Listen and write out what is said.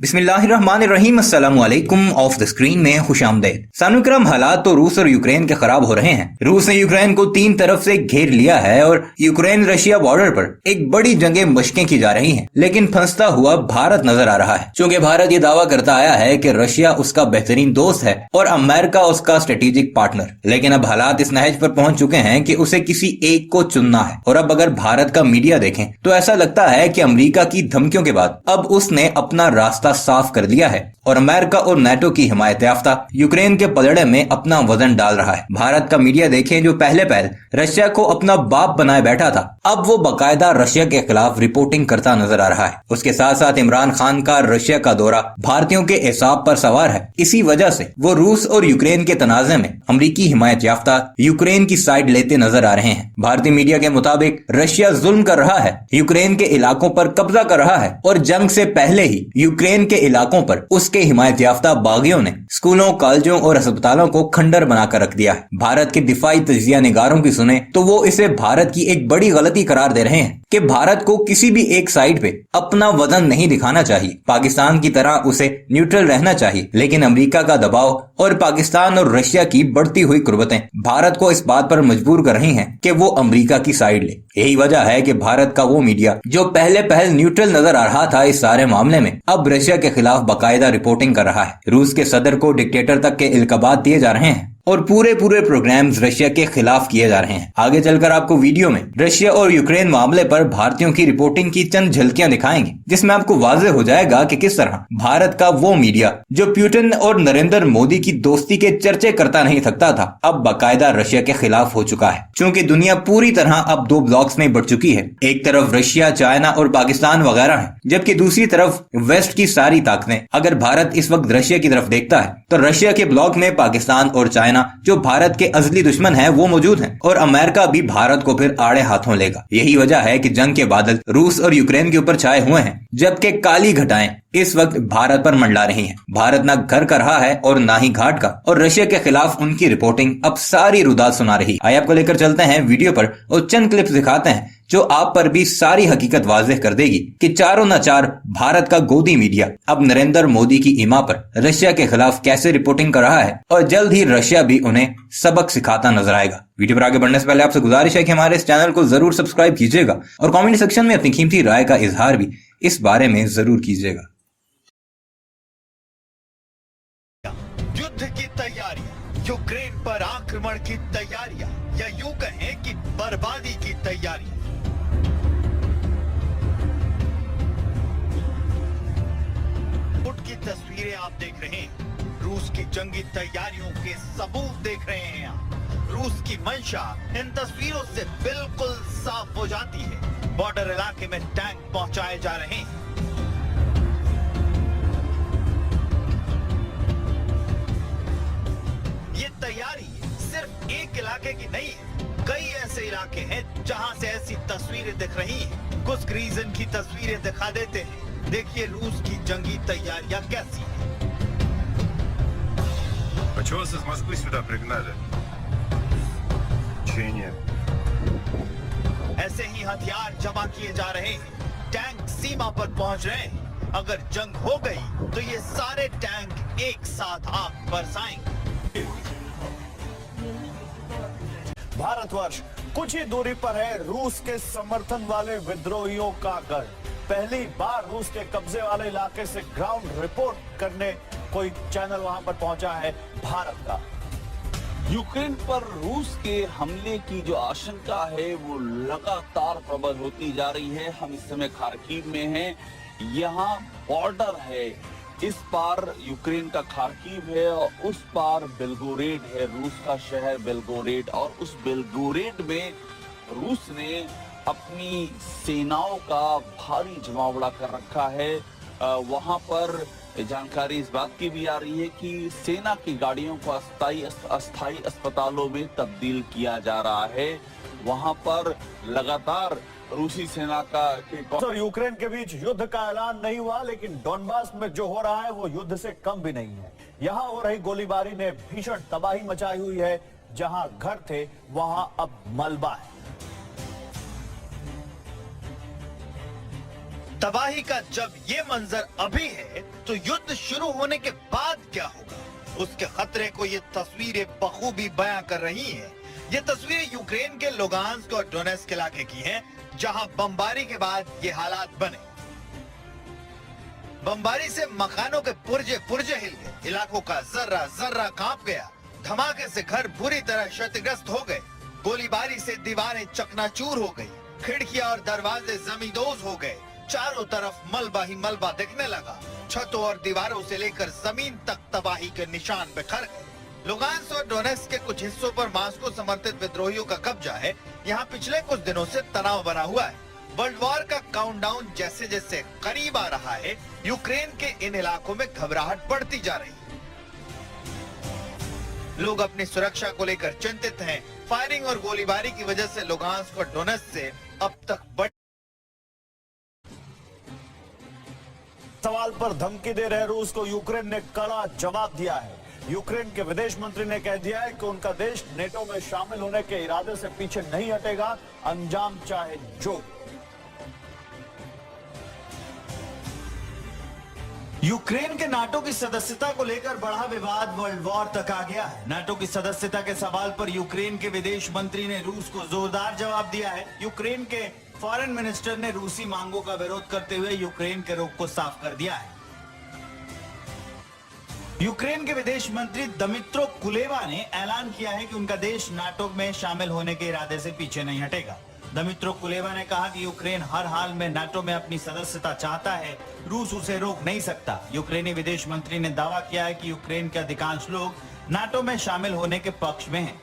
बिस्मिल्लाहिर्रहमानिर्रहीम अस्सलाम वालेकुम। ऑफ द स्क्रीन में खुशामदीद। सानुकरम, हालात तो रूस और यूक्रेन के खराब हो रहे हैं। रूस ने यूक्रेन को 3 तरफ से घेर लिया है और यूक्रेन रशिया बॉर्डर पर एक बड़ी जंगे मशकें की जा रही हैं, लेकिन फंसता हुआ भारत नजर आ रहा है। चूंकि भारत ये दावा करता आया है कि रशिया उसका बेहतरीन दोस्त है और अमेरिका उसका स्ट्रेटेजिक पार्टनर, लेकिन अब हालात इस नहज पर पहुंच चुके हैं कि उसे किसी एक को चुनना है। और अब अगर भारत का मीडिया देखें तो ऐसा लगता है कि अमेरिका की धमकियों के बाद अब उसने अपना रास्ता साफ कर लिया है और अमेरिका और नेटो की हिमायत याफ्ता यूक्रेन के पलड़े में अपना वजन डाल रहा है। भारत का मीडिया देखें, जो पहले रशिया को अपना बाप बनाए बैठा था, अब वो बाकायदा रशिया के खिलाफ रिपोर्टिंग करता नजर आ रहा है। उसके साथ साथ इमरान खान का रशिया का दौरा भारतीयों के एसाब पर सवार है। इसी वजह से वो रूस और यूक्रेन के तनाजे में अमरीकी हिमायत याफ्ता यूक्रेन की साइड लेते नजर आ रहे हैं। भारतीय मीडिया के मुताबिक रशिया जुल्म कर रहा है, यूक्रेन के इलाकों पर कब्जा कर रहा है और जंग से पहले ही यूक्रेन के इलाकों पर उसके हिमायत याफ्ता बागियों ने स्कूलों, कॉलेजों और अस्पतालों को खंडर बनाकर रख दिया है। भारत के दिफाई तजिया निगारों की सुने तो वो इसे भारत की एक बड़ी गलती करार दे रहे हैं कि भारत को किसी भी एक साइड पे अपना वजन नहीं दिखाना चाहिए, पाकिस्तान की तरह उसे न्यूट्रल रहना चाहिए। लेकिन अमेरिका का दबाव और पाकिस्तान और रशिया की बढ़ती हुई कुर्बतें भारत को इस बात पर मजबूर कर रही हैं कि वो अमेरिका की साइड ले। यही वजह है कि भारत का वो मीडिया जो पहले न्यूट्रल नजर आ रहा था इस सारे मामले में, अब रशिया के खिलाफ बाकायदा रिपोर्टिंग कर रहा है। रूस के सदर को डिक्टेटर तक के इल्काबात दिए जा रहे हैं और पूरे प्रोग्राम्स रशिया के खिलाफ किए जा रहे हैं। आगे चलकर आपको वीडियो में रशिया और यूक्रेन मामले पर भारतीयों की रिपोर्टिंग की चंद झलकियां दिखाएंगे, जिसमें आपको वाज़ेह हो जाएगा कि किस तरह भारत का वो मीडिया जो पुतिन और नरेंद्र मोदी की दोस्ती के चर्चे करता नहीं थकता था, अब बाकायदा रशिया के खिलाफ हो चुका है। चूंकि दुनिया पूरी तरह अब 2 ब्लॉक्स में बढ़ चुकी है। एक तरफ रशिया, चाइना और पाकिस्तान वगैरह है, जबकि दूसरी तरफ वेस्ट की सारी ताकतें। अगर भारत इस वक्त रशिया की तरफ देखता है तो रशिया के ब्लॉक में पाकिस्तान और चाइना, जो भारत के असली दुश्मन हैं, वो मौजूद हैं और अमेरिका भी भारत को फिर आड़े हाथों लेगा। यही वजह है कि जंग के बादल रूस और यूक्रेन के ऊपर छाए हुए हैं, जबकि काली घटाएं इस वक्त भारत पर मंडला रही हैं। भारत ना घर का रहा है और ना ही घाट का, और रशिया के खिलाफ उनकी रिपोर्टिंग अब सारी रुदात सुना रही। आइए आपको लेकर चलते हैं वीडियो पर और चंद क्लिप्स दिखाते हैं जो आप पर भी सारी हकीकत वाज़ेह कर देगी कि चारों न चार भारत का गोदी मीडिया अब नरेंद्र मोदी की ईमा पर रशिया के खिलाफ कैसे रिपोर्टिंग कर रहा है और जल्द ही रशिया भी उन्हें सबक सिखाता नजर आएगा। वीडियो पर आगे बढ़ने से पहले आपसे गुजारिश है कि हमारे इस चैनल को जरूर सब्सक्राइब कीजिएगा और कमेंट सेक्शन में अपनी कीमती राय का इजहार भी इस बारे में जरूर कीजिएगा। युद्ध की तैयारियां, यूक्रेन पर आक्रमण की तैयारियां, या यूं कहें कि बर्बादी की तैयारियां। की तस्वीरें आप देख रहे हैं, रूस की जंगी तैयारियों के सबूत देख रहे हैं आप। रूस की मंशा इन तस्वीरों से बिल्कुल साफ हो जाती है। बॉर्डर इलाके में टैंक पहुंचाए जा रहे हैं। ये तैयारी सिर्फ एक इलाके की नहीं है, कई ऐसे इलाके हैं जहां से ऐसी तस्वीरें दिख रही हैं। कुछ रीजन की तस्वीरें दिखा देते हैं। देखिए रूस की जंगी तैयारियां कैसी हैं। Почему вас из Москвы сюда пригнали? Чечения. ऐसे ही हथियार जमा किए जा रहे हैं, टैंक सीमा पर पहुंच रहे हैं। अगर जंग हो गई तो ये सारे टैंक एक साथ आग बरसाएंगे। भारतवर्ष कुछ ही दूरी पर है रूस के समर्थन वाले विद्रोहियों का गढ़। पहली बार रूस के कब्जे वाले इलाके से ग्राउंड रिपोर्ट करने कोई चैनल वहां पर पहुंचा है भारत का। यूक्रेन पर रूस के हमले की जो आशंका है वो लगातार प्रबल होती जा रही है। हम इस समय खार्किव में हैं, यहाँ बॉर्डर है। इस पार यूक्रेन का खार्किव है और उस पार बेलगोरेड है, रूस का शहर बेलगोरेड। और उस बेलगोरेड में रूस ने अपनी सेनाओं का भारी जमावड़ा कर रखा है। वहां पर जानकारी इस बात की भी आ रही है कि सेना की गाड़ियों को अस्थायी अस्पतालों में तब्दील किया जा रहा है। वहां पर लगातार रूसी सेना का और यूक्रेन के बीच युद्ध का ऐलान नहीं हुआ, लेकिन डोनबास में जो हो रहा है वो युद्ध से कम भी नहीं है। यहाँ हो रही गोलीबारी ने भीषण तबाही मचाई हुई है। जहां घर थे वहां अब मलबा है। तबाही का जब ये मंजर अभी है तो युद्ध शुरू होने के बाद क्या होगा, उसके खतरे को ये तस्वीरें बखूबी बयां कर रही हैं। ये तस्वीरें यूक्रेन के लुगांस्क और डोनेस्क इलाके की हैं, जहां बमबारी के बाद ये हालात बने। बमबारी से मकानों के पुर्जे पुर्जे हिल गए, इलाकों का जर्रा जर्रा कांप गया, धमाके से घर बुरी तरह क्षतिग्रस्त हो गए, गोलीबारी से दीवारें चकनाचूर हो गई, खिड़कियां और दरवाजे जमींदोज हो गए, चारों तरफ मलबा ही मलबा दिखने लगा, छतों और दीवारों से लेकर जमीन तक तबाही के निशान बिखर गए। लुगांस्क और डोनेस्क के कुछ हिस्सों पर मॉस्को समर्थित विद्रोहियों का कब्जा है। यहाँ पिछले कुछ दिनों से तनाव बना हुआ है। वर्ल्ड वॉर का काउंटडाउन जैसे जैसे करीब आ रहा है, यूक्रेन के इन इलाकों में घबराहट बढ़ती जा रही है। लोग अपनी सुरक्षा को लेकर चिंतित हैं। फायरिंग और गोलीबारी की वजह से लुगांस्क और डोनेस्क से अब तक बड़ी सवाल पर धमकी दे रहे रूस को यूक्रेन ने कड़ा जवाब दिया है। यूक्रेन के विदेश मंत्री ने कह दिया है कि उनका देश नेटो में शामिल होने के इरादे से पीछे नहीं हटेगा, अंजाम चाहे जो। यूक्रेन के नाटो की सदस्यता को लेकर बढ़ा विवाद वर्ल्ड वॉर तक आ गया है। नाटो की सदस्यता के सवाल पर यूक्रेन के विदेश मंत्री ने रूस को जोरदार जवाब दिया है। यूक्रेन के फॉरेन मिनिस्टर ने रूसी मांगों का विरोध करते हुए यूक्रेन के रुख को साफ कर दिया है। यूक्रेन के विदेश मंत्री दमित्रो कुलेवा ने ऐलान किया है कि उनका देश नाटो में शामिल होने के इरादे से पीछे नहीं हटेगा। दमित्रो कुलेवा ने कहा कि यूक्रेन हर हाल में नाटो में अपनी सदस्यता चाहता है, रूस उसे रोक नहीं सकता। यूक्रेनी विदेश मंत्री ने दावा किया है कि यूक्रेन के अधिकांश लोग नाटो में शामिल होने के पक्ष में हैं।